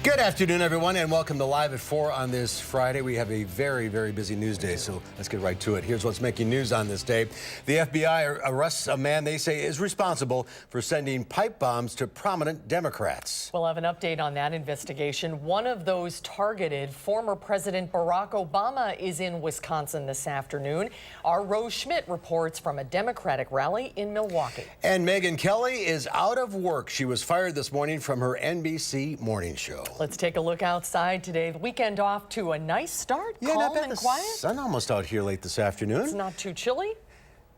Good afternoon, everyone, and welcome to Live at 4 on this Friday. We have a very, very busy news day, so let's get right to it. Here's what's making news on this day. The FBI arrests a man they say is responsible for sending pipe bombs to prominent Democrats. We'll have an update on that investigation. One of those targeted, former President Barack Obama, is in Wisconsin this afternoon. Our Rose Schmidt reports from a Democratic rally in Milwaukee. And Megyn Kelly is out of work. She was fired this morning from her NBC morning show. Let's take a look outside today. The weekend off to a nice start, calm and quiet. Sun almost out here late this afternoon. It's not too chilly.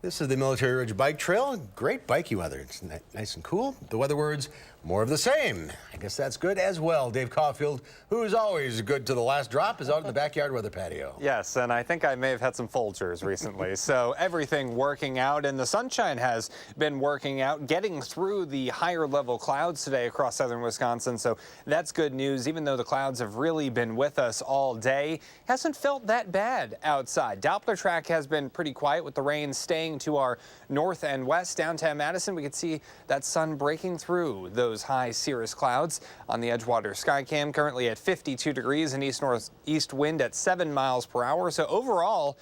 This is the Military Ridge Bike Trail. Great biking weather. It's nice and cool. The weather words, more of the same. I guess that's good as well. Dave Caulfield, who's always good to the last drop, is out in the backyard weather patio. Yes, and I think I may have had some Folgers recently. So everything working out, and the sunshine has been working out, getting through the higher level clouds today across southern Wisconsin. So that's good news. Even though the clouds have really been with us all day, hasn't felt that bad outside. Doppler track has been pretty quiet with the rain staying to our north and west. Downtown Madison, we could see that sun breaking through those high cirrus clouds on the Edgewater Skycam, currently at 52 degrees and east-northeast wind at 7 miles per hour. So overall,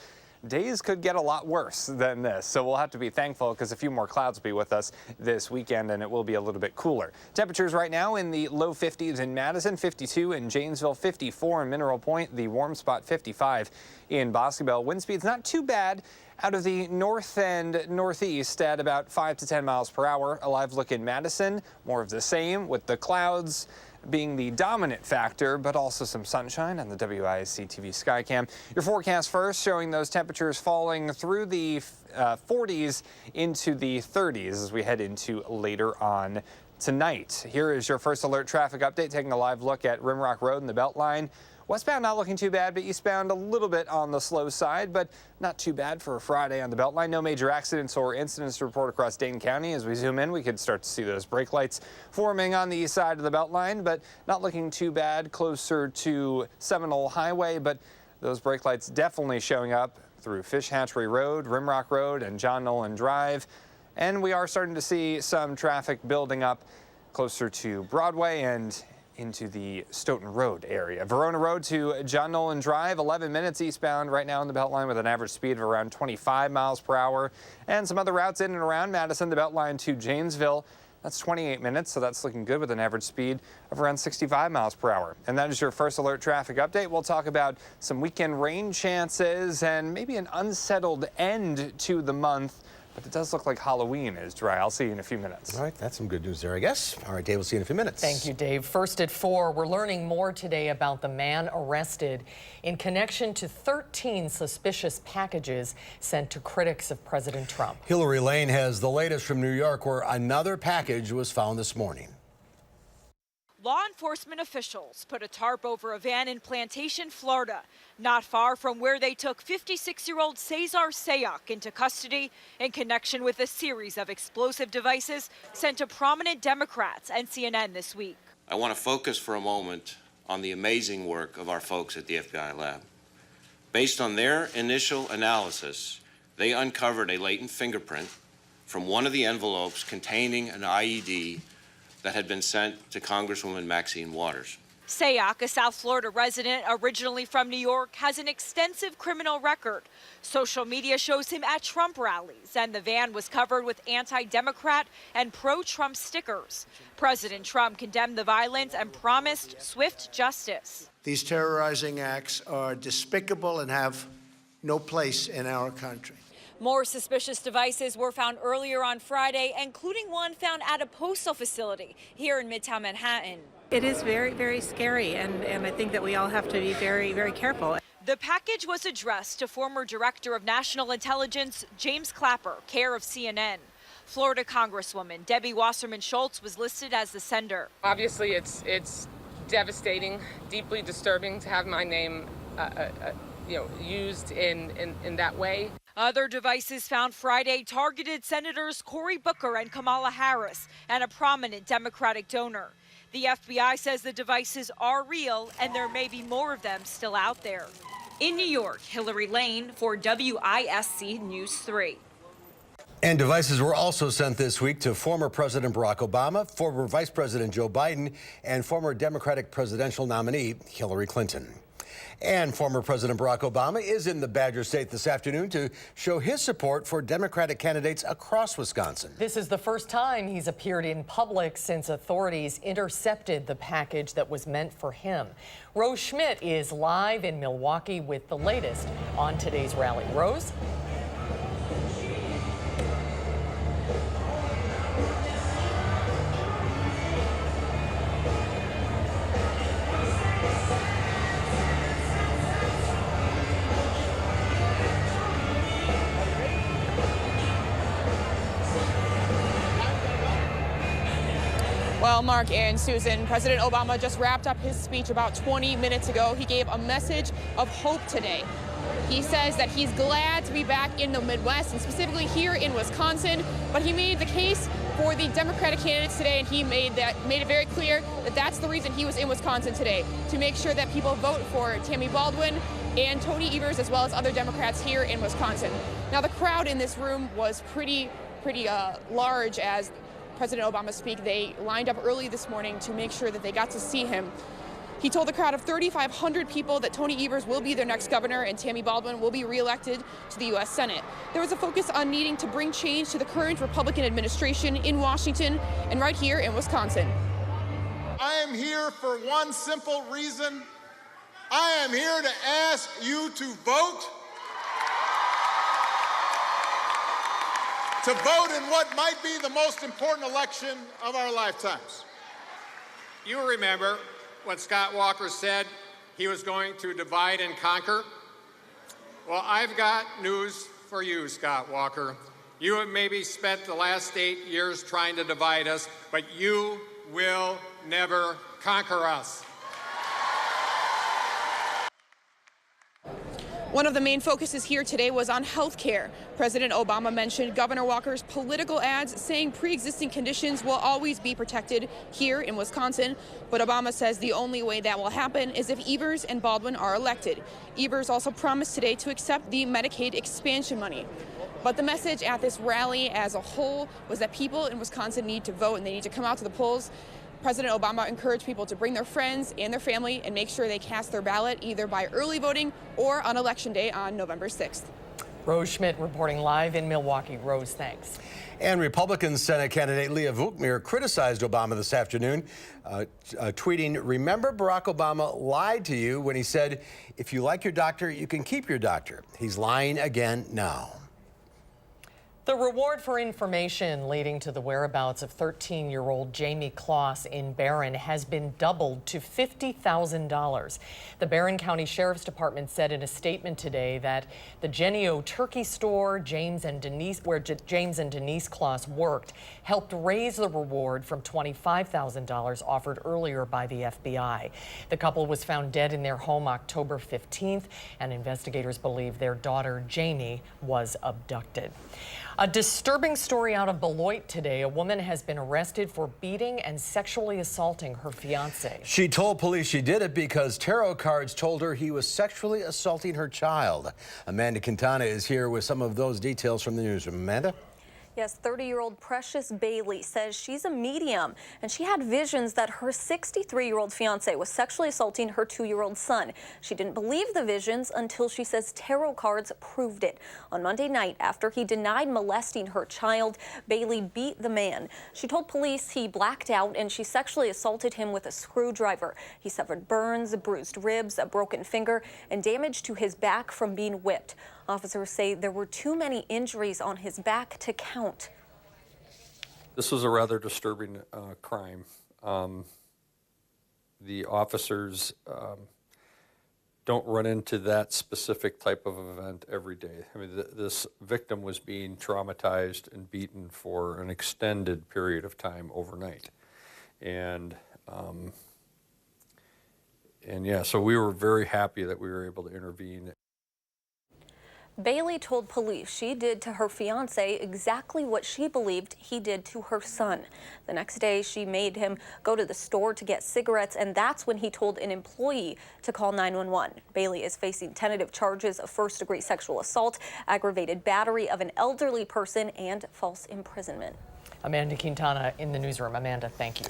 days could get a lot worse than this. So we'll have to be thankful because a few more clouds will be with us this weekend and it will be a little bit cooler. Temperatures right now in the low 50s in Madison, 52 in Janesville, 54 in Mineral Point, the warm spot 55 in Boscobel. Wind speed's not too bad out of the north and northeast at about 5 to 10 miles per hour. A live look in Madison, more of the same with the clouds being the dominant factor, but also some sunshine on the WISC-TV Skycam. Your forecast first showing those temperatures falling through the 40s into the 30s as we head into later on tonight. Here is your first alert traffic update, taking a live look at Rimrock Road and the Beltline. Westbound not looking too bad, but eastbound a little bit on the slow side, but not too bad for a Friday on the Beltline. No major accidents or incidents to report across Dane County. As we zoom in, we could start to see those brake lights forming on the east side of the Beltline, but not looking too bad closer to Seminole Highway, but those brake lights definitely showing up through Fish Hatchery Road, Rimrock Road, and John Nolan Drive. And we are starting to see some traffic building up closer to Broadway and into the Stoughton Road area. Verona Road to John Nolan Drive, 11 minutes eastbound right now in the Beltline with an average speed of around 25 miles per hour. And some other routes in and around Madison, the Beltline to Janesville, that's 28 minutes, so that's looking good with an average speed of around 65 miles per hour. And that is your first alert traffic update. We'll talk about some weekend rain chances and maybe an unsettled end to the month. But it does look like Halloween is dry. I'll see you in a few minutes. All right, that's some good news there, I guess. All right, Dave, we'll see you in a few minutes. Thank you, Dave. First at 4, we're learning more today about the man arrested in connection to 13 suspicious packages sent to critics of President Trump. Hillary Lane has the latest from New York, where another package was found this morning. Law enforcement officials put a tarp over a van in Plantation, Florida, not far from where they took 56-year-old Cesar Sayoc into custody in connection with a series of explosive devices sent to prominent Democrats and CNN this week. I want to focus for a moment on the amazing work of our folks at the FBI lab. Based on their initial analysis, they uncovered a latent fingerprint from one of the envelopes containing an IED that had been sent to Congresswoman Maxine Waters. Sayoc, a South Florida resident originally from New York, has an extensive criminal record. Social media shows him at Trump rallies, and the van was covered with anti-Democrat and pro-Trump stickers. President Trump condemned the violence and promised swift justice. These terrorizing acts are despicable and have no place in our country. More suspicious devices were found earlier on Friday, including one found at a postal facility here in Midtown Manhattan. It is very, very scary, and I think that we all have to be very, very careful. The package was addressed to former Director of National Intelligence James Clapper, care of CNN. Florida Congresswoman Debbie Wasserman Schultz was listed as the sender. Obviously, it's devastating, deeply disturbing to have my name used in that way. Other devices found Friday targeted Senators Cory Booker and Kamala Harris and a prominent Democratic donor. The FBI says the devices are real and there may be more of them still out there. In New York, Hillary Lane for WISC News 3. And devices were also sent this week to former President Barack Obama, former Vice President Joe Biden, and former Democratic presidential nominee Hillary Clinton. And former President Barack Obama is in the Badger State this afternoon to show his support for Democratic candidates across Wisconsin. This is the first time he's appeared in public since authorities intercepted the package that was meant for him. Rose Schmidt is live in Milwaukee with the latest on today's rally. Rose? Well, Mark and Susan, President Obama just wrapped up his speech about 20 minutes ago. He gave a message of hope today. He says that he's glad to be back in the Midwest and specifically here in Wisconsin, but he made the case for the Democratic candidates today, and he made it very clear that that's the reason he was in Wisconsin today, to make sure that people vote for Tammy Baldwin and Tony Evers, as well as other Democrats here in Wisconsin. Now, the crowd in this room was pretty large as President Obama speak. They lined up early this morning to make sure that they got to see him. He told the crowd of 3,500 people that Tony Evers will be their next governor and Tammy Baldwin will be reelected to the U.S. Senate. There was a focus on needing to bring change to the current Republican administration in Washington and right here in Wisconsin. I am here for one simple reason. I am here to ask you to vote. To vote in what might be the most important election of our lifetimes. You remember when Scott Walker said he was going to divide and conquer? Well, I've got news for you, Scott Walker. You have maybe spent the last 8 years trying to divide us, but you will never conquer us. One of the main focuses here today was on health care. President Obama mentioned Governor Walker's political ads saying pre-existing conditions will always be protected here in Wisconsin. But Obama says the only way that will happen is if Evers and Baldwin are elected. Evers also promised today to accept the Medicaid expansion money. But the message at this rally as a whole was that people in Wisconsin need to vote and they need to come out to the polls. President Obama encouraged people to bring their friends and their family and make sure they cast their ballot either by early voting or on Election Day on November 6th. Rose Schmidt reporting live in Milwaukee. Rose, thanks. And Republican Senate candidate Leah Vukmir criticized Obama this afternoon, tweeting, "Remember Barack Obama lied to you when he said, if you like your doctor, you can keep your doctor. He's lying again now." The reward for information leading to the whereabouts of 13-year-old Jamie Kloss in Barron has been doubled to $50,000. The Barron County Sheriff's Department said in a statement today that the Genio Turkey Store, where James and Denise Kloss worked, helped raise the reward from $25,000 offered earlier by the FBI. The couple was found dead in their home October 15th, and investigators believe their daughter Jamie was abducted. A disturbing story out of Beloit today. A woman has been arrested for beating and sexually assaulting her fiancé. She told police she did it because tarot cards told her he was sexually assaulting her child. Amanda Quintana is here with some of those details from the newsroom. Amanda? Yes, 30-year-old Precious Bailey says she's a medium, and she had visions that her 63-year-old fiancé was sexually assaulting her 2-year-old son. She didn't believe the visions until she says tarot cards proved it. On Monday night, after he denied molesting her child, Bailey beat the man. She told police he blacked out and she sexually assaulted him with a screwdriver. He suffered burns, bruised ribs, a broken finger, and damage to his back from being whipped. Officers say there were too many injuries on his back to count. This was a rather disturbing crime. The officers don't run into that specific type of event every day. I mean, this victim was being traumatized and beaten for an extended period of time overnight. And yeah, so we were very happy that we were able to intervene. Bailey told police she did to her fiance exactly what she believed he did to her son. The next day, she made him go to the store to get cigarettes, and that's when he told an employee to call 911. Bailey is facing tentative charges of first-degree sexual assault, aggravated battery of an elderly person, and false imprisonment. Amanda Quintana in the newsroom. Amanda, thank you.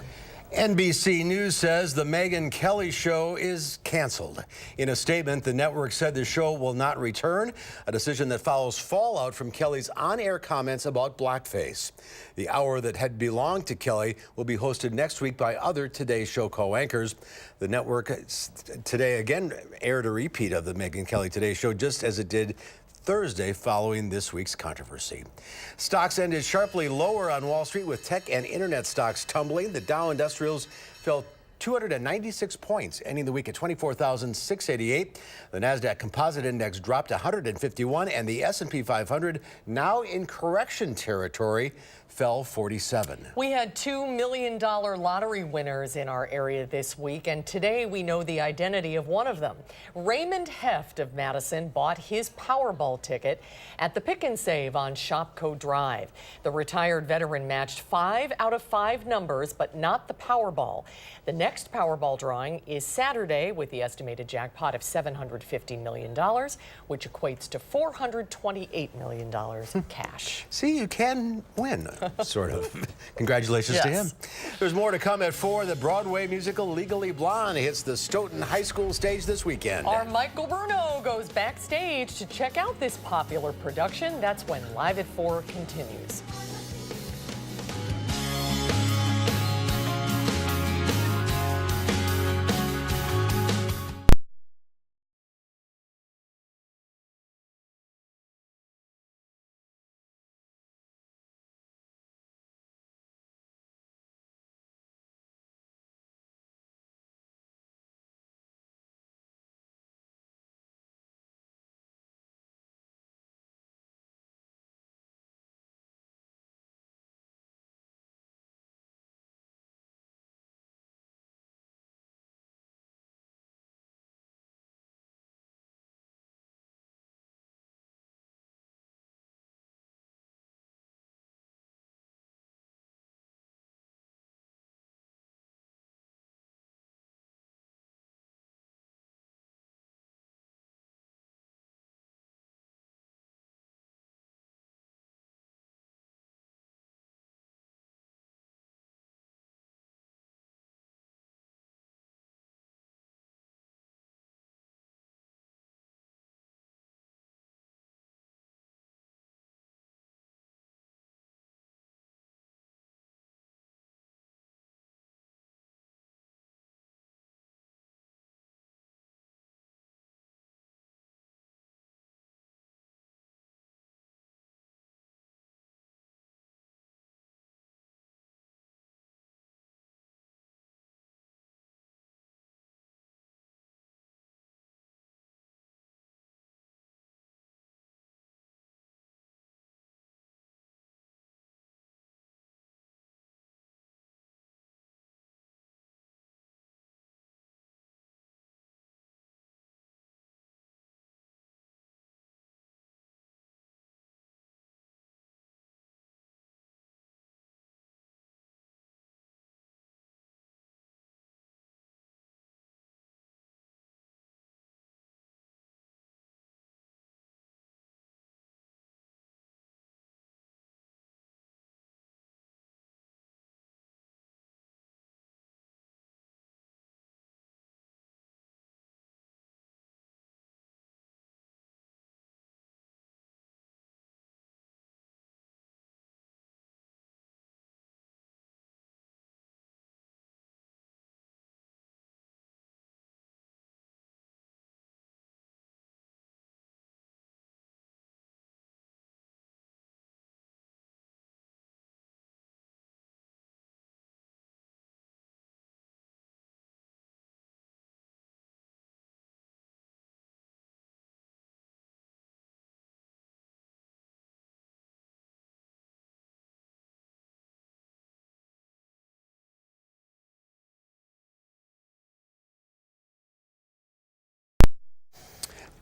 NBC News says the Megyn Kelly show is canceled. In a statement, the network said the show will not return, a decision that follows fallout from Kelly's on-air comments about blackface. The hour that had belonged to Kelly will be hosted next week by other Today Show co-anchors. The network today again aired a repeat of the Megyn Kelly Today Show, just as it did Thursday following this week's controversy. Stocks ended sharply lower on Wall Street with tech and internet stocks tumbling. The Dow Industrials fell 296 points, ending the week at 24,688. The NASDAQ Composite Index dropped 151, and the S&P 500, now in correction territory, fell 47. We had $2 million lottery winners in our area this week, and today we know the identity of one of them. Raymond Heft of Madison bought his Powerball ticket at the Pick and Save on Shopco Drive. The retired veteran matched 5 out of 5 numbers, but not the Powerball. The next Powerball drawing is Saturday with the estimated jackpot of $750 million, which equates to $428 million in cash. See, you can win, sort of. Congratulations to him. There's more to come at 4. The Broadway musical Legally Blonde hits the Stoughton High School stage this weekend. Our Michael Bruno goes backstage to check out this popular production. That's when Live at 4 continues.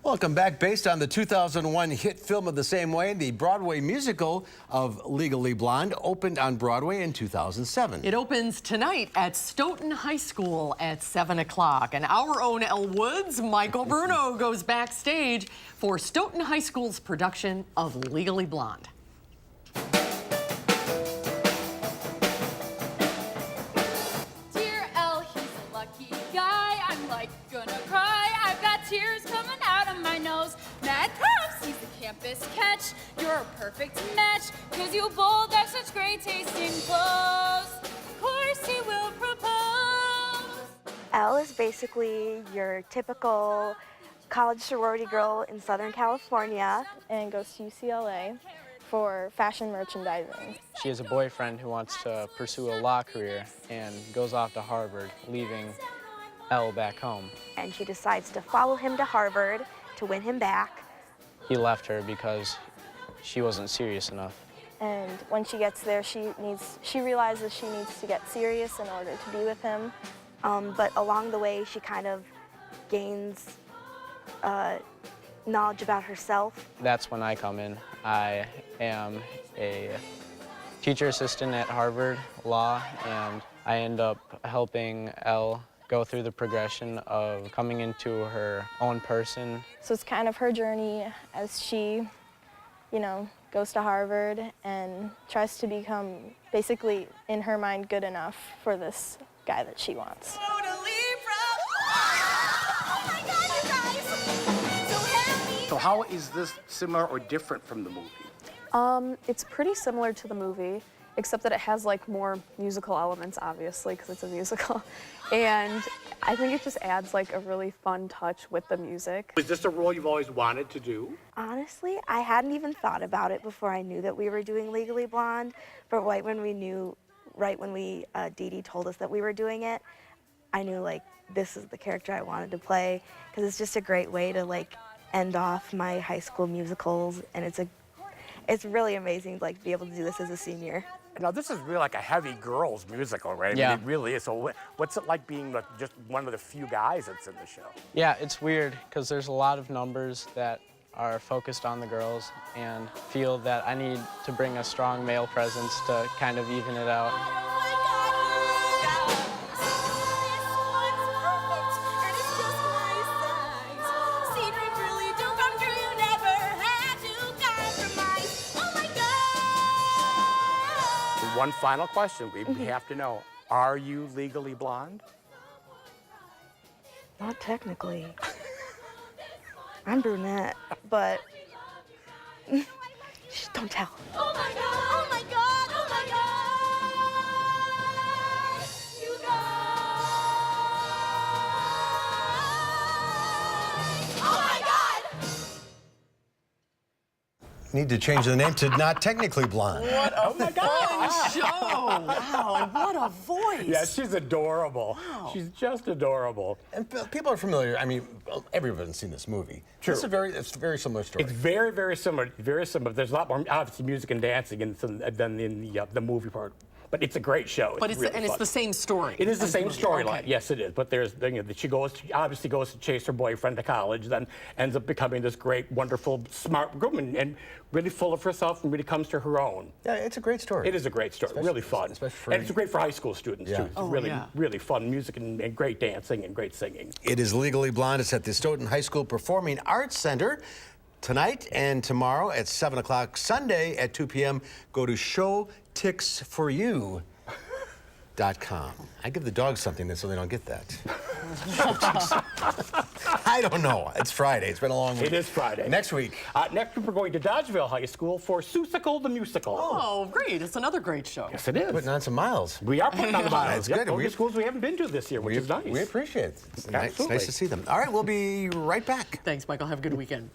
Welcome back. Based on the 2001 hit film of the same way, the Broadway musical of Legally Blonde opened on Broadway in 2007. It opens tonight at Stoughton High School at 7 o'clock. And our own Elle Woods, Michael Bruno, goes backstage for Stoughton High School's production of Legally Blonde. Dear Elle, he's a lucky guy. I'm like gonna cry. I've got tears coming out of my nose. Mad props, he's the campus catch. You're a perfect match, cause you both have such great taste in clothes. Of course he will propose. Elle is basically your typical college sorority girl in Southern California and goes to UCLA for fashion merchandising. She has a boyfriend who wants to pursue a law career and goes off to Harvard, leaving Elle back home. And she decides to follow him to Harvard to win him back. He left her because she wasn't serious enough. And when she gets there, she realizes she needs to get serious in order to be with him. But along the way, she kind of gains knowledge about herself. That's when I come in. I am a teacher assistant at Harvard Law, and I end up helping Elle go through the progression of coming into her own person. So it's kind of her journey as she, goes to Harvard and tries to become, basically, in her mind, good enough for this guy that she wants. So how is this similar or different from the movie? It's pretty similar to the movie, except that it has like more musical elements, obviously, because it's a musical. And I think it just adds like a really fun touch with the music. Is this a role you've always wanted to do? Honestly, I hadn't even thought about it before I knew that we were doing Legally Blonde. But right when Dee Dee told us that we were doing it, I knew like this is the character I wanted to play, because it's just a great way to end off my high school musicals, and it's really amazing to be able to do this as a senior. Now this is really like a heavy girls musical, right? Yeah. I mean, it really is. So what's it like being just one of the few guys that's in the show? Yeah, it's weird because there's a lot of numbers that are focused on the girls, and feel that I need to bring a strong male presence to kind of even it out. One final question we have to know. Are you legally blonde? Not technically. I'm brunette, but shh, don't tell. Oh my God, oh my God, oh my God. You guys. Oh my God. Need to change the name to Not Technically Blonde. What a fun show! Wow, and what a voice! Yeah, she's adorable. Wow. She's just adorable. And people are familiar. I mean, everyone's seen this movie. True. It's a very similar story. It's very, very similar. Very similar. There's a lot more, obviously, music and dancing than in the movie part. But it's a great show. But it's the same story. It is the same storyline. Okay. Yes, it is. But there's she obviously goes to chase her boyfriend to college, then ends up becoming this great, wonderful, smart woman, and really full of herself, and really comes to her own. Yeah, it's a great story. It is a great story. Really fun. And it's great for high school students too. It's really fun music and great dancing and great singing. It is Legally Blonde. It's at the Stoughton High School Performing Arts Center. Tonight and tomorrow at 7 o'clock, Sunday at 2 p.m. Go to showticksforyou.com. I give the dogs something so they don't get that. I don't know. It's Friday. It's been a long week. It is Friday. Next week. Next week we're going to Dodgeville High School for Seussical the Musical. Oh, great. It's another great show. Yes, it is. Putting on some miles. We are putting on the miles. It's good. Those are schools we haven't been to this year, which is nice. We appreciate it. It's nice Absolutely. to see them. All right, we'll be right back. Thanks, Michael. Have a good weekend.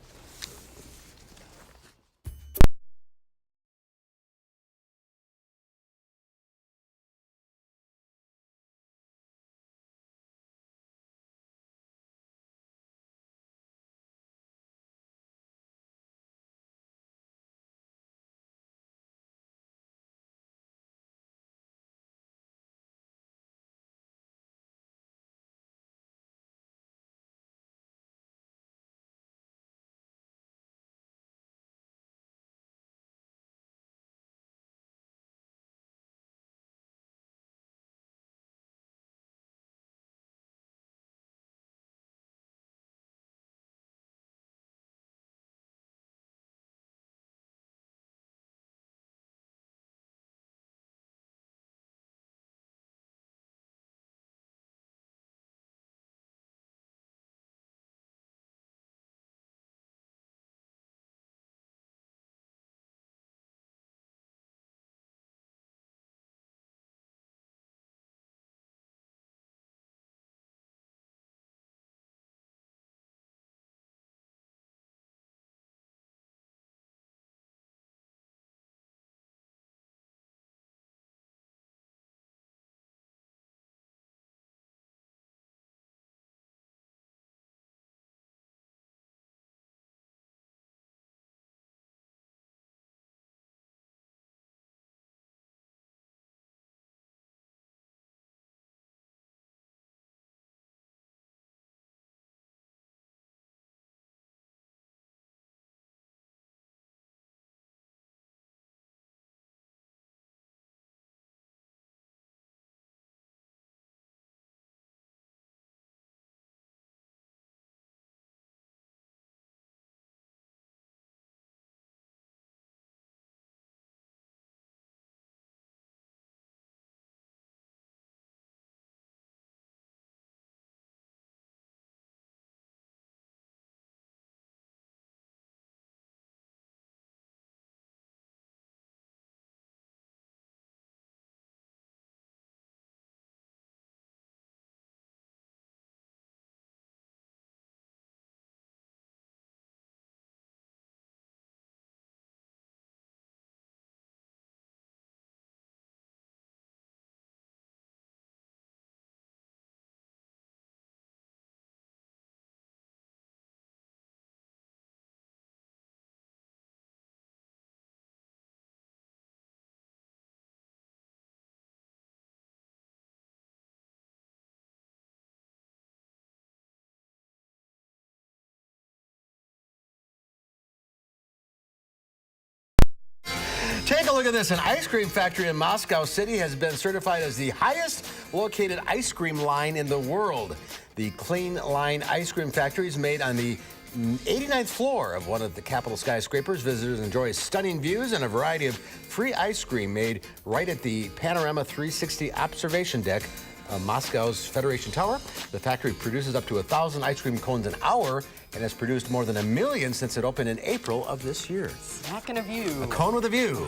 Take a look at this. An ice cream factory in Moscow City has been certified as the highest located ice cream line in the world. The Clean Line Ice Cream Factory is made on the 89th floor of one of the Capitol skyscrapers. Visitors enjoy stunning views and a variety of free ice cream made right at the Panorama 360 observation deck of Moscow's Federation Tower. The factory produces up to 1,000 ice cream cones an hour and has produced more than 1 million since it opened in April of this year. Smacking a view. A cone with a view.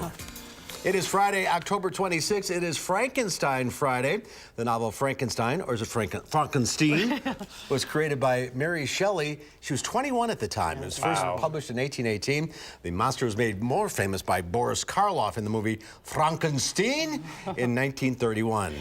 It is Friday, October 26th. It is Frankenstein Friday. The novel Frankenstein, or is it Frankenstein, was created by Mary Shelley. She was 21 at the time. It was first published in 1818. The monster was made more famous by Boris Karloff in the movie Frankenstein in 1931.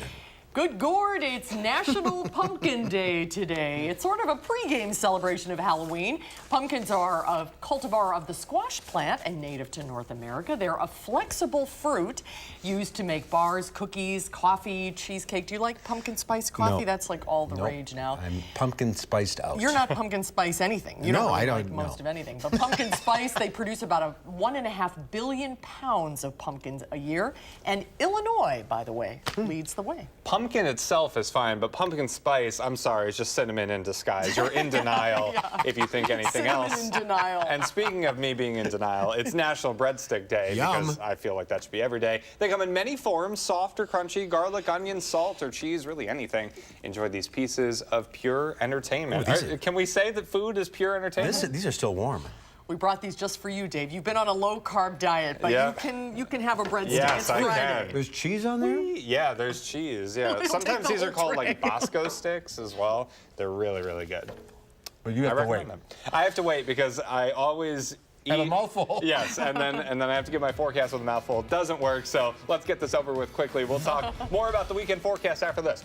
Good Gord, it's National Pumpkin Day today. It's sort of a pregame celebration of Halloween. Pumpkins are a cultivar of the squash plant and native to North America. They're a flexible fruit used to make bars, cookies, coffee, cheesecake. Do you like pumpkin spice coffee? No. That's like all the rage now. I'm pumpkin spiced out. You're not pumpkin spice anything. You No, don't really I don't like know. most of anything. But pumpkin spice, they produce about 1.5 billion pounds of pumpkins a year. And Illinois, by the way, leads the way. Pumpkin itself is fine, but pumpkin spice, I'm sorry, is just cinnamon in disguise. You're in denial if you think anything Cinnamon else. in denial. And speaking of me being in denial, it's National Breadstick Day because I feel like that should be every day. They come in many forms, soft or crunchy, garlic, onion, salt, or cheese, really anything. Enjoy these pieces of pure entertainment. Can we say that food is pure entertainment? These are still warm. We brought these just for you, Dave. You've been on a low-carb diet, but you can have a breadstick. Yes, it's I Friday. can. There's cheese on there? Yeah, there's cheese. Yeah, It'll sometimes take the these are whole called like tray. Bosco sticks as well. They're really, really good. But you have to wait. Them. I have to wait because I always eat a mouthful. Yes, and then I have to give my forecast with a mouthful. It doesn't work, so let's get this over with quickly. We'll talk more about the weekend forecast after this.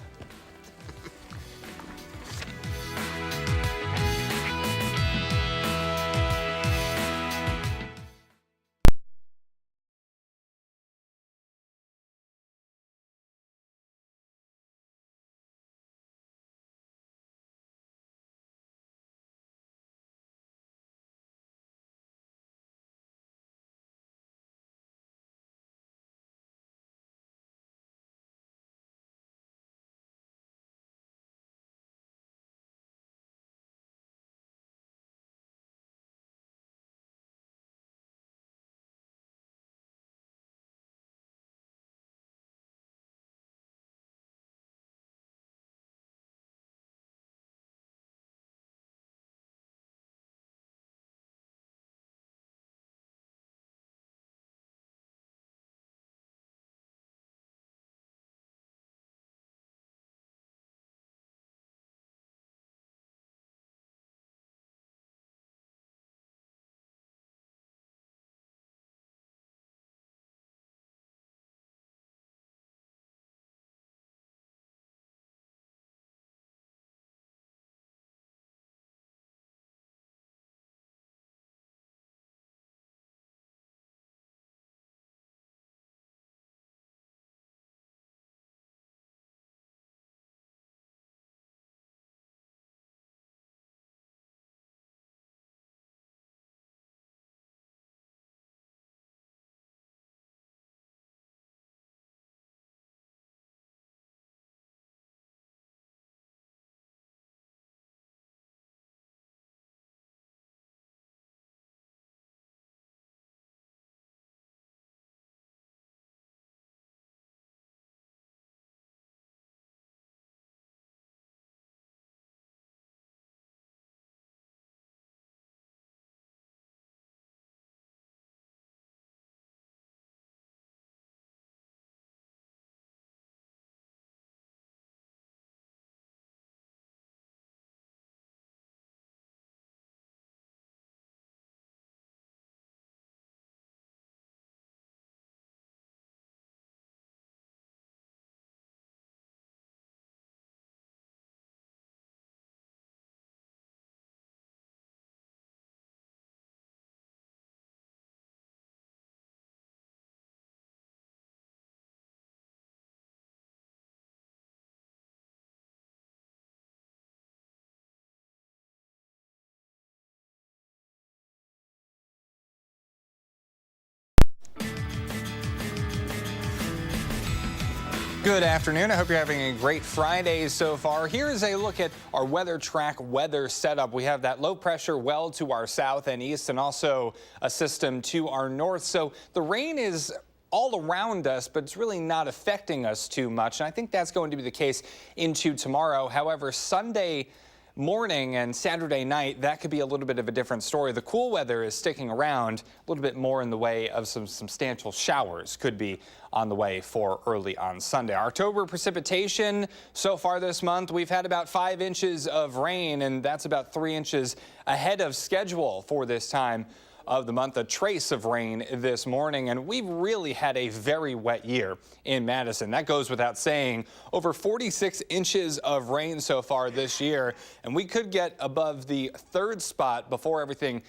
Good afternoon. I hope you're having a great Friday so far. Here's a look at our weather track weather setup. We have that low pressure well to our south and east, and also a system to our north. So the rain is all around us, but it's really not affecting us too much. And I think that's going to be the case into tomorrow. However, Sunday morning and Saturday night, that could be a little bit of a different story. The cool weather is sticking around, a little bit more in the way of some substantial showers could be on the way for early on Sunday. October precipitation so far this month, we've had about 5 inches of rain, and that's about 3 inches ahead of schedule for this time of the month. A trace of rain this morning, and we've really had a very wet year in Madison. That goes without saying. Over 46 inches of rain so far this year, and we could get above the 3rd spot before everything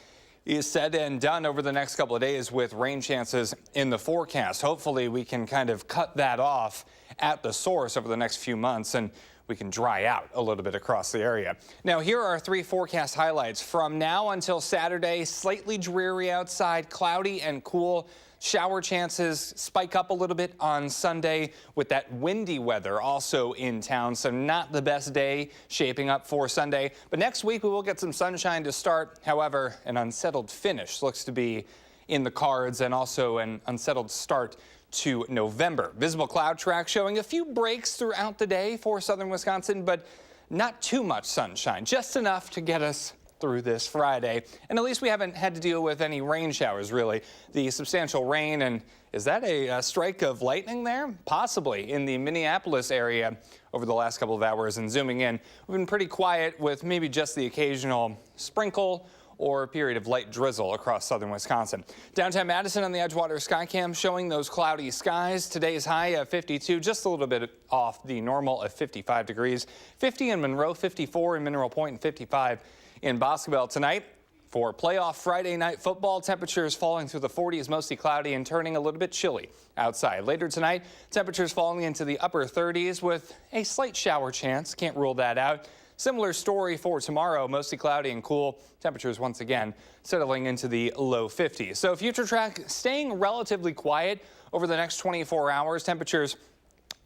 is said and done over the next couple of days with rain chances in the forecast. Hopefully we can kind of cut that off at the source over the next few months, and we can dry out a little bit across the area. Now, here are 3 forecast highlights. From now until Saturday, slightly dreary outside, cloudy and cool. Shower chances spike up a little bit on Sunday with that windy weather also in town. So not the best day shaping up for Sunday. But next week we will get some sunshine to start. However, an unsettled finish looks to be in the cards, and also an unsettled start to November. Visible cloud track showing a few breaks throughout the day for southern Wisconsin, but not too much sunshine, just enough to get us through this Friday. And at least we haven't had to deal with any rain showers, really. The substantial rain, and is that a strike of lightning there? Possibly in the Minneapolis area over the last couple of hours. And zooming in, we've been pretty quiet with maybe just the occasional sprinkle or a period of light drizzle across southern Wisconsin. Downtown Madison on the Edgewater Skycam showing those cloudy skies. Today's high of 52, just a little bit off the normal of 55 degrees. 50 in Monroe, 54 in Mineral Point, and 55 in Boscobel tonight. For playoff Friday night football, temperatures falling through the 40s, mostly cloudy and turning a little bit chilly outside. Later tonight, temperatures falling into the upper 30s with a slight shower chance. Can't rule that out. Similar story for tomorrow, mostly cloudy and cool. Temperatures once again settling into the low 50s. So future track staying relatively quiet over the next 24 hours. Temperatures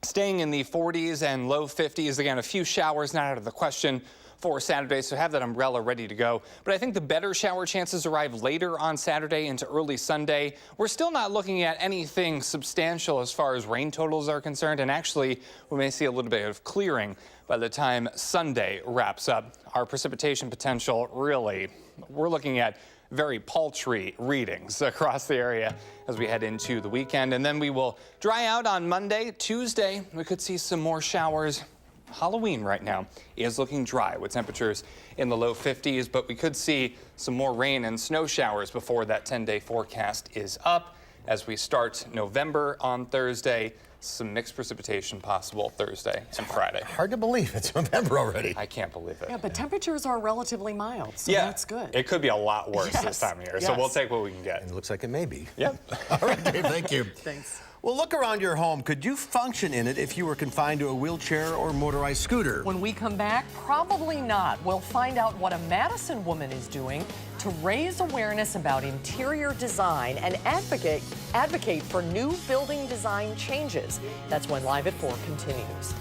staying in the 40s and low 50s. Again, a few showers not out of the question for Saturday, so have that umbrella ready to go. But I think the better shower chances arrive later on Saturday into early Sunday. We're still not looking at anything substantial as far as rain totals are concerned, and actually we may see a little bit of clearing by the time Sunday wraps up. Our precipitation potential, really, we're looking at very paltry readings across the area as we head into the weekend. And then we will dry out on Monday. Tuesday, we could see some more showers. Halloween right now is looking dry with temperatures in the low 50s, but we could see some more rain and snow showers before that 10-day forecast is up. As we start November on Thursday, some mixed precipitation possible Thursday and Friday. Hard to believe it's November already. I can't believe it. Yeah, but temperatures are relatively mild, so that's good. It could be a lot worse this time of year, so we'll take what we can get. It looks like it may be. Yep. All right, Dave, thank you. Thanks. Well, look around your home. Could you function in it if you were confined to a wheelchair or motorized scooter? When we come back, probably not. We'll find out what a Madison woman is doing to raise awareness about interior design and advocate for new building design changes. That's when Live at 4 continues.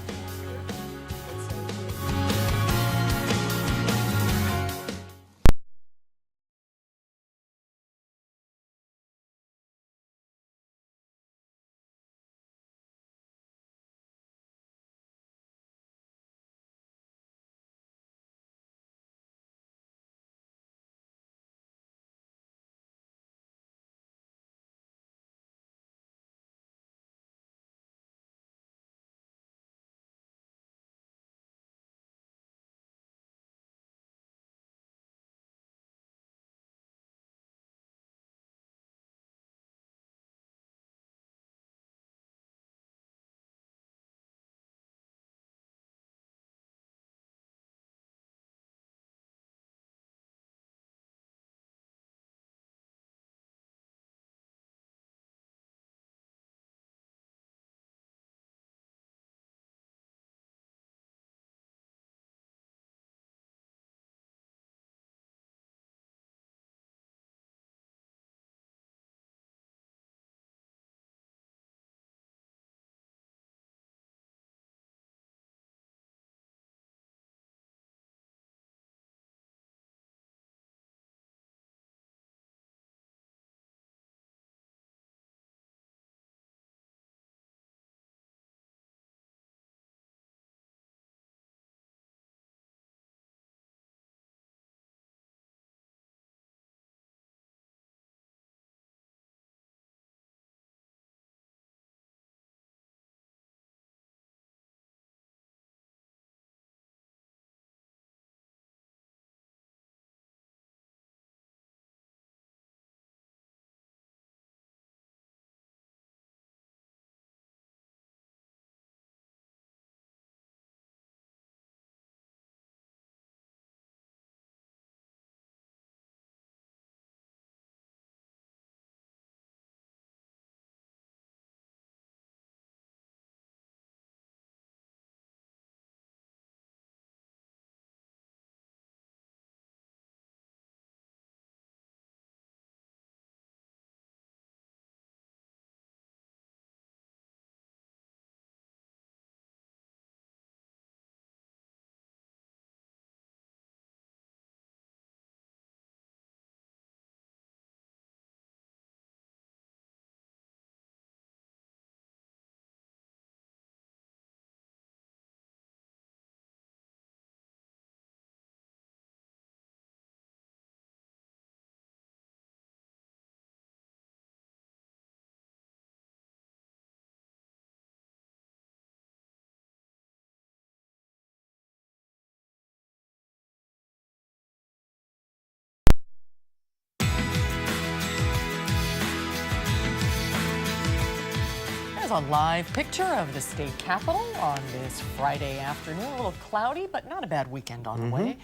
a live picture of the state capitol on this Friday afternoon. A little cloudy, but not a bad weekend on the way.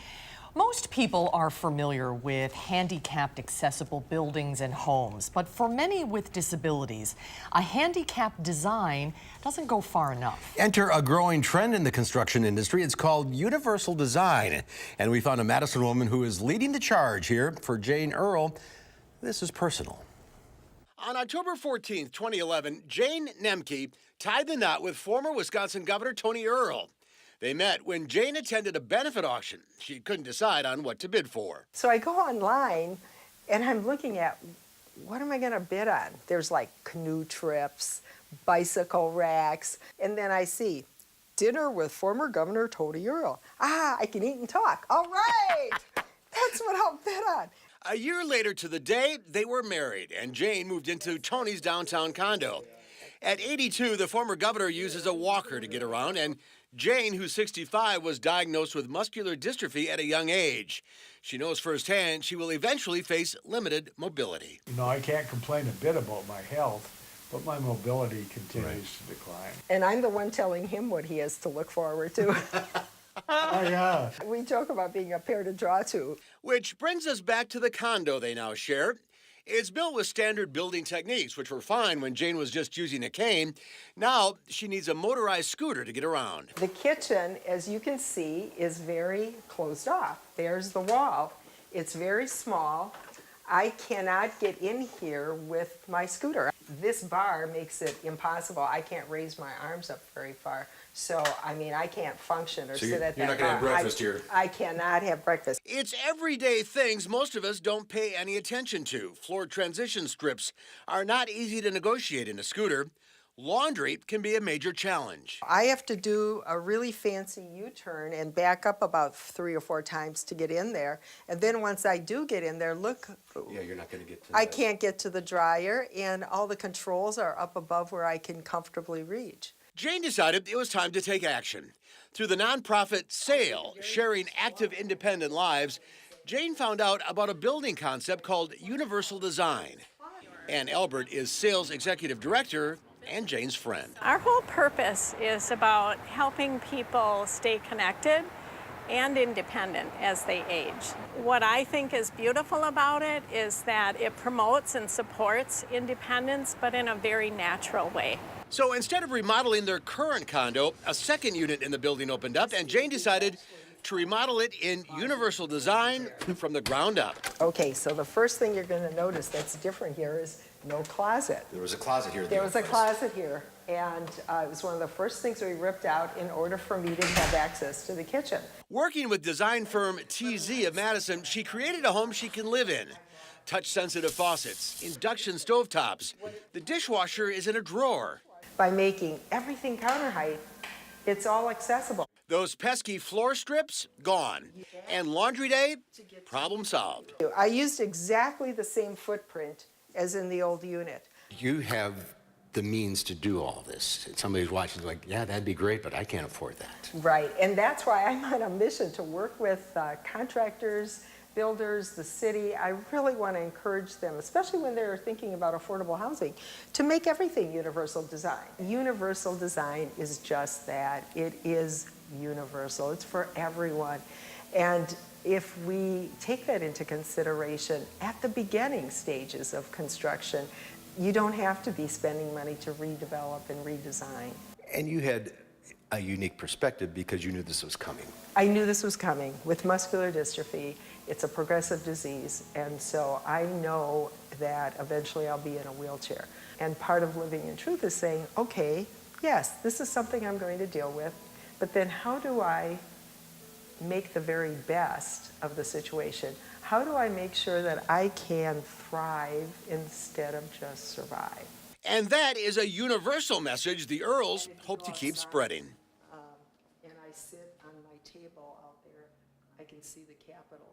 Most people are familiar with handicapped accessible buildings and homes, but for many with disabilities, a handicapped design doesn't go far enough. Enter a growing trend in the construction industry. It's called universal design. And we found a Madison woman who is leading the charge here. For Jane Earl, this is personal. On October 14th, 2011, Jane Nemke tied the knot with former Wisconsin Governor Tony Earl. They met when Jane attended a benefit auction. She couldn't decide on what to bid for. So I go online and I'm looking at what am I going to bid on? There's like canoe trips, bicycle racks, and then I see dinner with former Governor Tony Earl. I can eat and talk. All right, that's what I'll bid on. A year later to the day, they were married, and Jane moved into Tony's downtown condo. At 82, the former governor uses a walker to get around, and Jane, who's 65, was diagnosed with muscular dystrophy at a young age. She knows firsthand she will eventually face limited mobility. You know, I can't complain a bit about my health, but my mobility continues to decline. And I'm the one telling him what he has to look forward to. Oh, yeah. We joke about being a pair to draw to. Which brings us back to the condo they now share. It's built with standard building techniques, which were fine when Jane was just using a cane. Now she needs a motorized scooter to get around. The kitchen, as you can see, is very closed off. There's the wall. It's very small. I cannot get in here with my scooter. This bar makes it impossible. I can't raise my arms up very far. So, I mean, I can't function or sit at that bar. You're not going to have breakfast here. I cannot have breakfast. It's everyday things most of us don't pay any attention to. Floor transition strips are not easy to negotiate in a scooter. Laundry can be a major challenge. I have to do a really fancy U-turn and back up about 3 or 4 times to get in there. And then once I do get in there, look. Yeah, you're not going to get to I can't get to the dryer, and all the controls are up above where I can comfortably reach. Jane decided it was time to take action. Through the nonprofit SAIL, Sharing Active Independent Lives, Jane found out about a building concept called universal design. Ann Albert is SAIL's executive director and Jane's friend. Our whole purpose is about helping people stay connected and independent as they age. What I think is beautiful about it is that it promotes and supports independence, but in a very natural way. So instead of remodeling their current condo, a second unit in the building opened up, and Jane decided to remodel it in universal design from the ground up. Okay, so the first thing you're going to notice that's different here is no closet. There was a closet here. There was a closet here, and it was one of the first things we ripped out in order for me to have access to the kitchen. Working with design firm TZ of Madison, she created a home she can live in. Touch-sensitive faucets, induction stovetops. The dishwasher is in a drawer. By making everything counter height, it's all accessible. Those pesky floor strips, gone. And laundry day, problem solved. I used exactly the same footprint as in the old unit. You have the means to do all this. Somebody who's watching is like, yeah, that'd be great, but I can't afford that. Right, and that's why I'm on a mission to work with contractors, builders, the city. I really want to encourage them, especially when they're thinking about affordable housing, to make everything universal design. Universal design is just that. It is universal. It's for everyone. And if we take that into consideration at the beginning stages of construction, you don't have to be spending money to redevelop and redesign. And you had a unique perspective because you knew this was coming. I knew this was coming. With muscular dystrophy, it's a progressive disease, and so I know that eventually I'll be in a wheelchair. And part of living in truth is saying, okay, yes, this is something I'm going to deal with, but then how do I make the very best of the situation? How do I make sure that I can thrive instead of just survive? And that is a universal message the Earls hope to keep spreading. And I sit on my table out there. I can see the Capitol.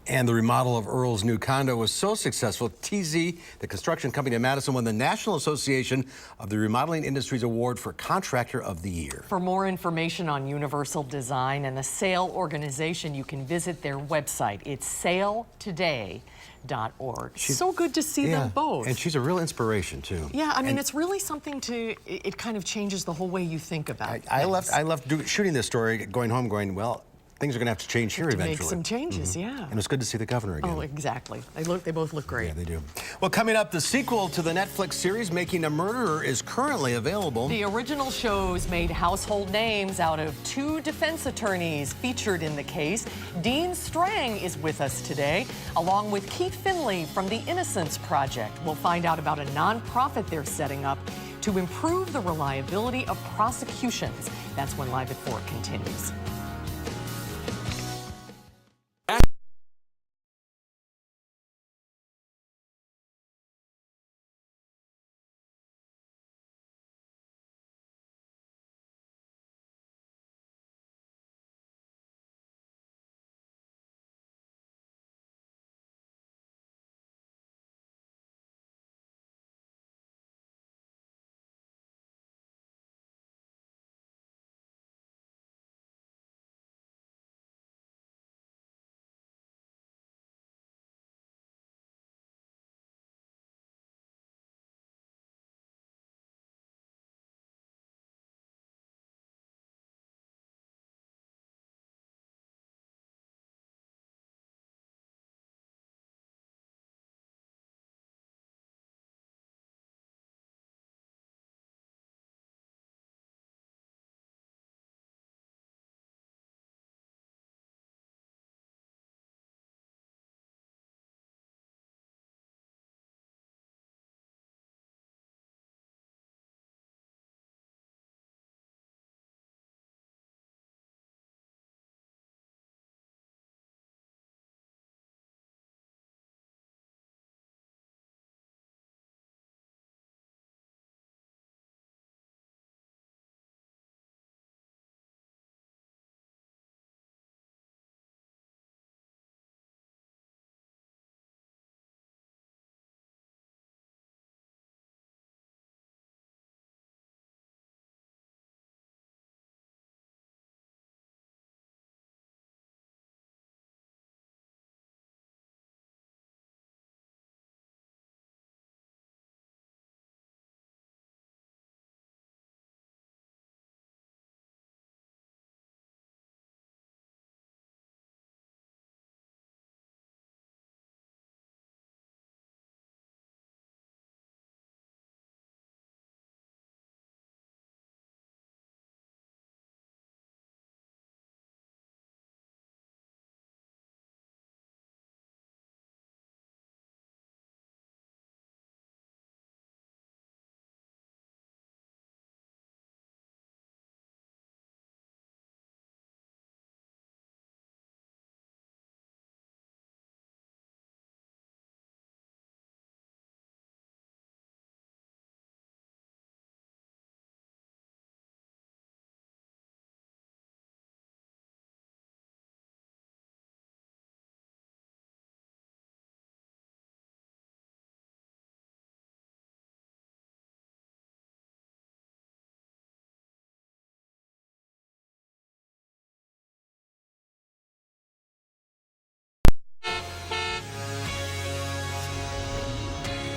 And the remodel of Earl's new condo was so successful, TZ, the construction company in Madison, won the National Association of the Remodeling Industries Award for Contractor of the Year. For more information on Universal Design and the SAIL organization, you can visit their website. It's sailtoday.org. So good to see them both. And she's a real inspiration, too. Yeah, I mean, it's really something it kind of changes the whole way you think about it. I left shooting this story, going home going, well, things are going to have to change here eventually. Make some changes, yeah. And it's good to see the governor again. Oh, exactly. They both look great. Yeah, they do. Well, coming up, the sequel to the Netflix series Making a Murderer is currently available. The original shows made household names out of 2 defense attorneys featured in the case. Dean Strang is with us today, along with Keith Finley from the Innocence Project. We'll find out about a nonprofit they're setting up to improve the reliability of prosecutions. That's when Live at 4 continues.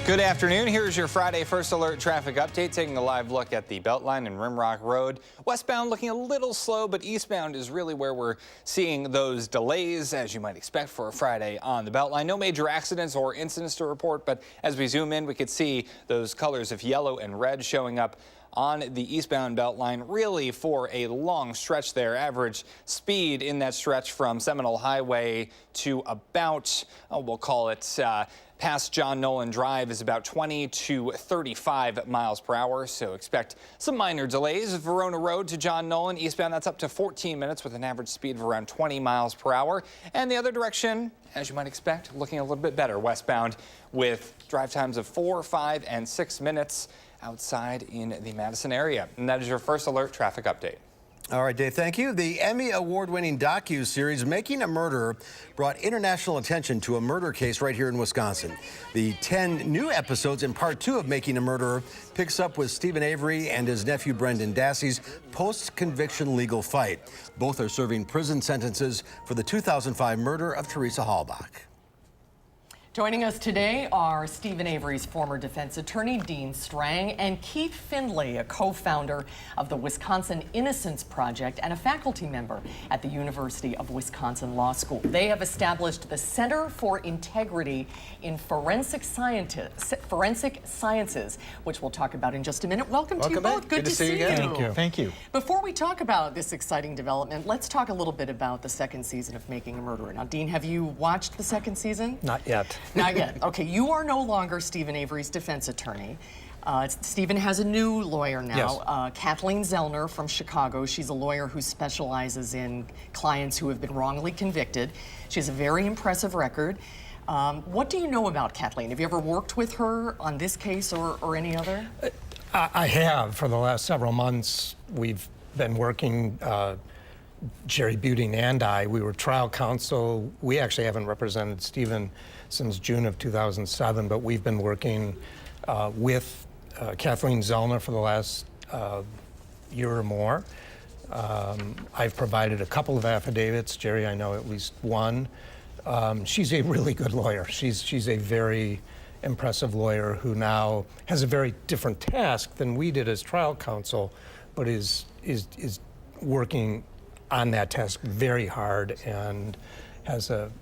Good afternoon. Here's your Friday First Alert traffic update, taking a live look at the Beltline and Rimrock Road. Westbound looking a little slow, but eastbound is really where we're seeing those delays, as you might expect for a Friday on the Beltline. No major accidents or incidents to report, but as we zoom in, we could see those colors of yellow and red showing up on the eastbound Beltline, really for a long stretch there. Average speed in that stretch from Seminole Highway to about, we'll call it past John Nolan Drive is about 20 to 35 miles per hour, so expect some minor delays. Verona Road to John Nolan eastbound, that's up to 14 minutes with an average speed of around 20 miles per hour. And the other direction, as you might expect, looking a little bit better westbound with drive times of 4, 5, and 6 minutes outside in the Madison area. And that is your First Alert traffic update. All right, Dave, thank you. The Emmy award-winning docu-series Making a Murderer brought international attention to a murder case right here in Wisconsin. The 10 new episodes in part 2 of Making a Murderer picks up with Stephen Avery and his nephew Brendan Dassey's post-conviction legal fight. Both are serving prison sentences for the 2005 murder of Teresa Halbach. Joining us today are Stephen Avery's former defense attorney, Dean Strang, and Keith Findlay, a co-founder of the Wisconsin Innocence Project and a faculty member at the University of Wisconsin Law School. They have established the Center for Integrity in Forensic Sciences, which we'll talk about in just a minute. Welcome to you both. Good to see you again. Thank you. Thank you. Before we talk about this exciting development, let's talk a little bit about the second season of Making a Murderer. Now, Dean, have you watched the second season? Not yet. Not yet. Okay, you are no longer Stephen Avery's defense attorney. Stephen has a new lawyer now, Yes. Kathleen Zellner from Chicago. She's a lawyer who specializes in clients who have been wrongly convicted. She has a very impressive record. What do you know about Kathleen? Have you ever worked with her on this case or any other? I have. For the last several months, we've been working, Jerry Buting and I. We were trial counsel. We actually haven't represented Stephen since June of 2007, but we've been working with Kathleen Zellner for the last year or more. I've provided a couple of affidavits. Jerry, I know at least one. She's a really good lawyer. She's a very impressive lawyer who now has a very different task than we did as trial counsel, but is working on that task very hard and has a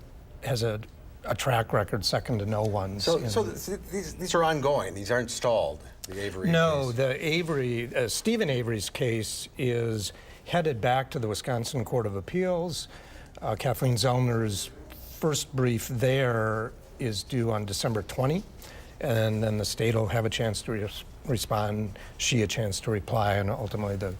track record second to no one's. So these are ongoing. These aren't stalled. The Avery No, case. Stephen Avery's case is headed back to the Wisconsin Court of Appeals. Kathleen Zellner's first brief there is due on December 20, and then the state will have a chance to respond, she a chance to reply, and ultimately the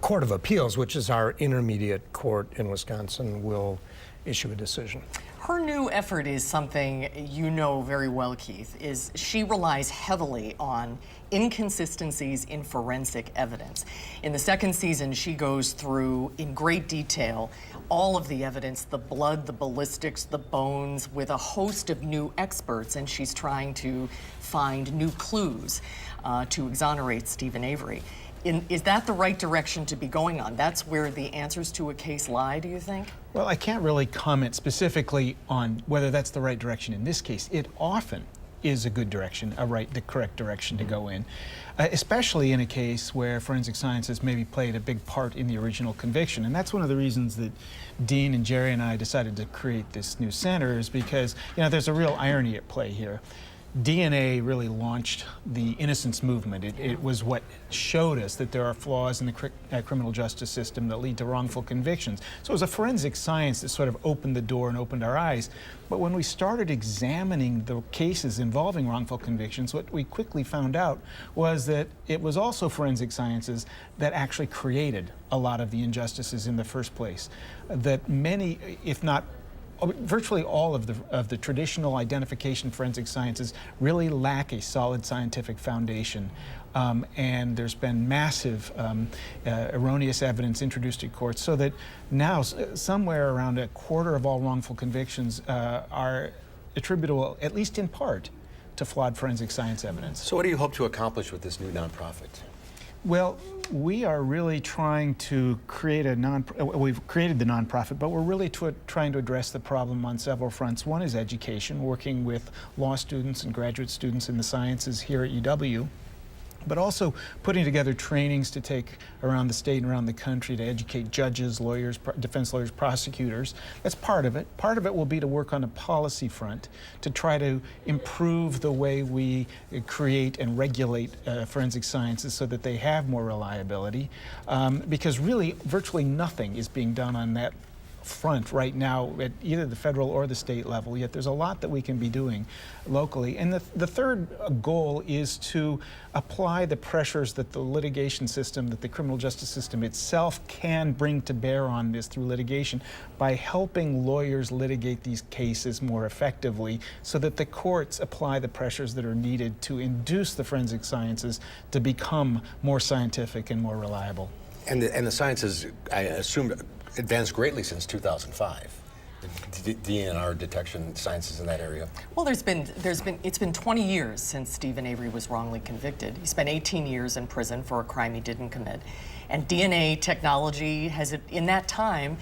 Court of Appeals, which is our intermediate court in Wisconsin, will issue a decision. Her new effort is something you know very well, Keith, is she relies heavily on inconsistencies in forensic evidence. In the second season, she goes through in great detail all of the evidence, the blood, the ballistics, the bones, with a host of new experts, and she's trying to find new clues to exonerate Stephen Avery. Is that the right direction to be going on? That's where the answers to a case lie, do you think? Well, I can't really comment specifically on whether that's the right direction in this case. It often is a good direction, the correct direction to go in, especially in a case where forensic sciences maybe played a big part in the original conviction. And that's one of the reasons that Dean and Jerry and I decided to create this new center, is because, there's a real irony at play here. DNA really launched the innocence movement. It was what showed us that there are flaws in the criminal justice system that lead to wrongful convictions. So it was a forensic science that sort of opened the door and opened our eyes. But when we started examining the cases involving wrongful convictions, what we quickly found out was that it was also forensic sciences that actually created a lot of the injustices in the first place. That many, if not virtually all of the traditional identification forensic sciences really lack a solid scientific foundation. And there's been massive erroneous evidence introduced to courts, so that now somewhere around a quarter of all wrongful convictions are attributable, at least in part, to flawed forensic science evidence. So what do you hope to accomplish with this new nonprofit? Well, we are really trying to create we've created the nonprofit, but we're really trying to address the problem on several fronts. One is education, working with law students and graduate students in the sciences here at UW, but also putting together trainings to take around the state and around the country to educate judges, lawyers, defense lawyers, prosecutors. That's part of it. Part of it will be to work on a policy front to try to improve the way we create and regulate forensic sciences so that they have more reliability. Because really, virtually nothing is being done on that front right now at either the federal or the state level, yet there's a lot that we can be doing locally. And the third goal is to apply the pressures that the litigation system, that the criminal justice system itself can bring to bear on this through litigation by helping lawyers litigate these cases more effectively so that the courts apply the pressures that are needed to induce the forensic sciences to become more scientific and more reliable. And the science has, I assume, advanced greatly since 2005. The DNR detection sciences in that area. Well, it's been 20 years since Stephen Avery was wrongly convicted. He spent 18 years in prison for a crime he didn't commit. And DNA technology has, in that time,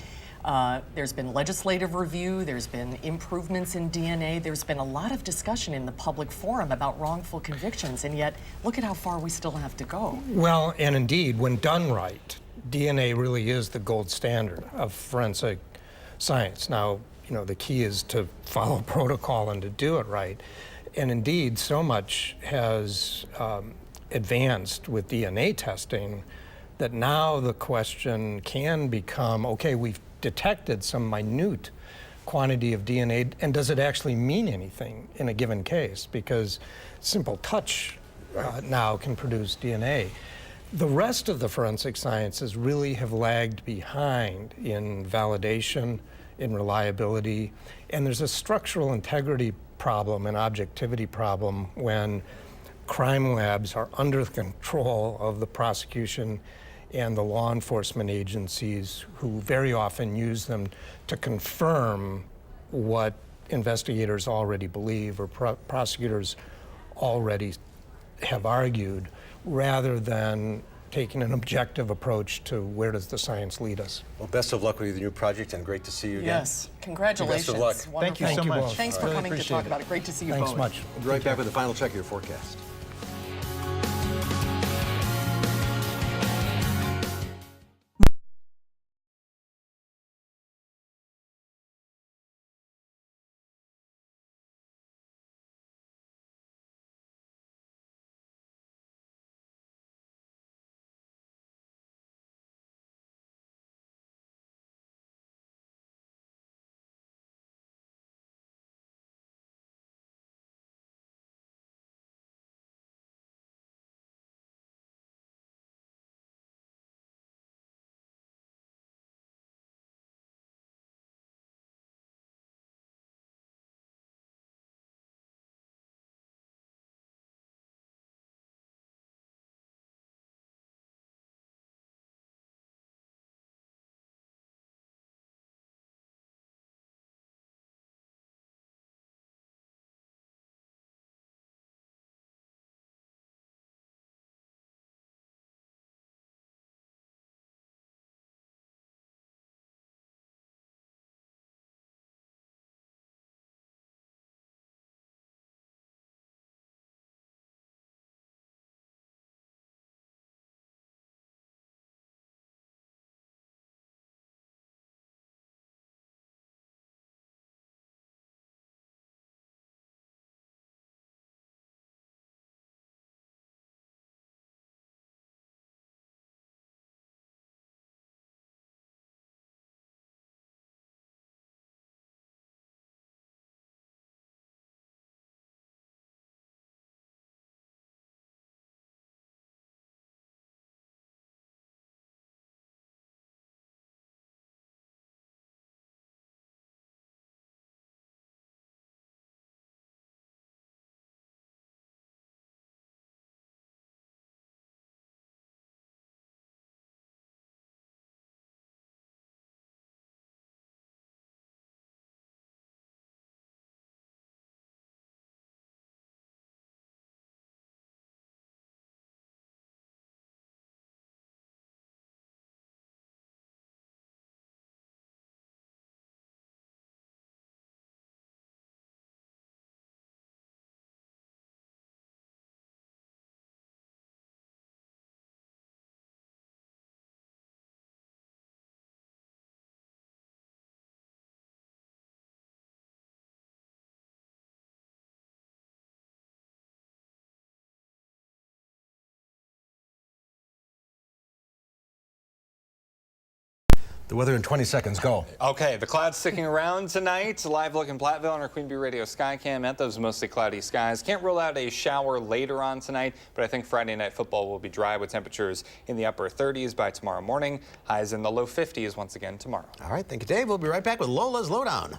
there's been legislative review, there's been improvements in DNA, there's been a lot of discussion in the public forum about wrongful convictions, and yet look at how far we still have to go. Well, and indeed, when done right, DNA really is the gold standard of forensic science. Now, you know, the key is to follow protocol and to do it right. And indeed, so much has advanced with DNA testing that now the question can become, okay, we've detected some minute quantity of DNA, and does it actually mean anything in a given case? Because simple touch now can produce DNA. The rest of the forensic sciences really have lagged behind in validation, in reliability, and there's a structural integrity problem, an objectivity problem, when crime labs are under the control of the prosecution and the law enforcement agencies, who very often use them to confirm what investigators already believe or prosecutors already have argued, rather than taking an objective approach to where does the science lead us. Well, best of luck with your new project, and great to see you again. Yes, congratulations. Best of luck. Wonderful. Thank you so much. Thanks for coming to talk about it. Great to see you both. Thanks much. We'll be right back with the final check of your forecast. The weather in 20 seconds, go. Okay, the clouds sticking around tonight. Live look in Platteville on our Queen Bee Radio Skycam at those mostly cloudy skies. Can't rule out a shower later on tonight, but I think Friday Night Football will be dry with temperatures in the upper 30s by tomorrow morning. Highs in the low 50s once again tomorrow. All right, thank you, Dave. We'll be right back with Lola's Lowdown.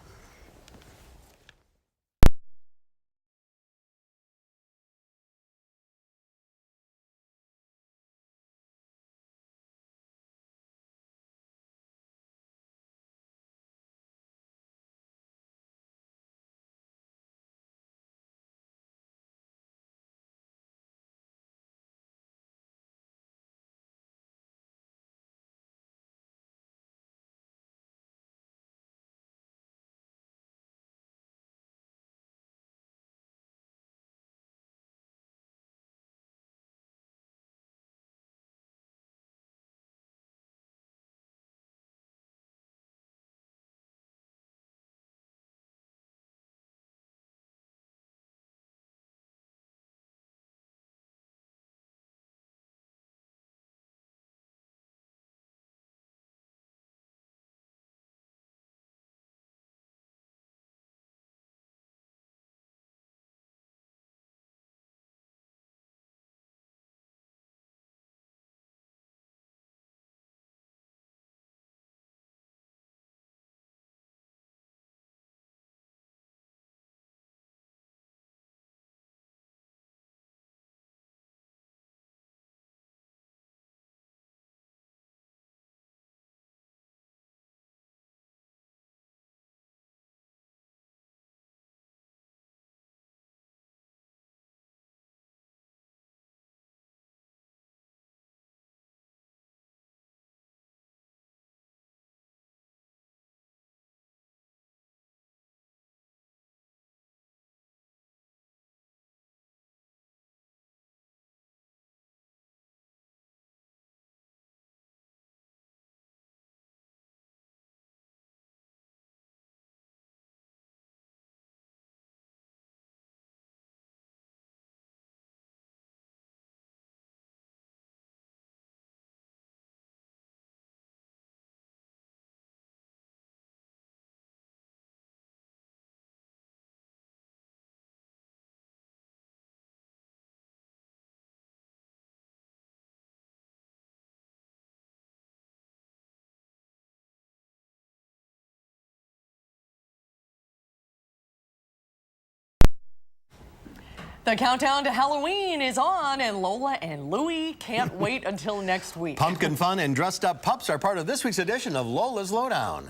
The countdown to Halloween is on, and Lola and Louie can't wait until next week. Pumpkin fun and dressed up pups are part of this week's edition of Lola's Lowdown.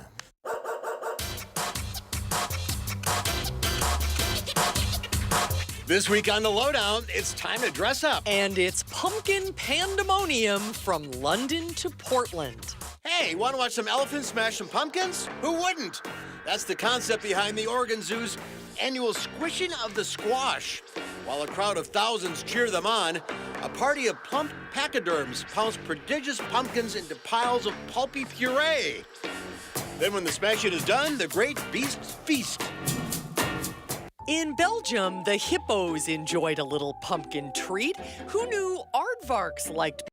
This week on the Lowdown, it's time to dress up. And it's pumpkin pandemonium from London to Portland. Hey, want to watch some elephants smash some pumpkins? Who wouldn't? That's the concept behind the Oregon Zoo's annual Squishing of the Squash. While a crowd of thousands cheer them on, a party of plump pachyderms pounce prodigious pumpkins into piles of pulpy puree. Then when the smashing is done, the great beasts feast. In Belgium, the hippos enjoyed a little pumpkin treat. Who knew aardvarks liked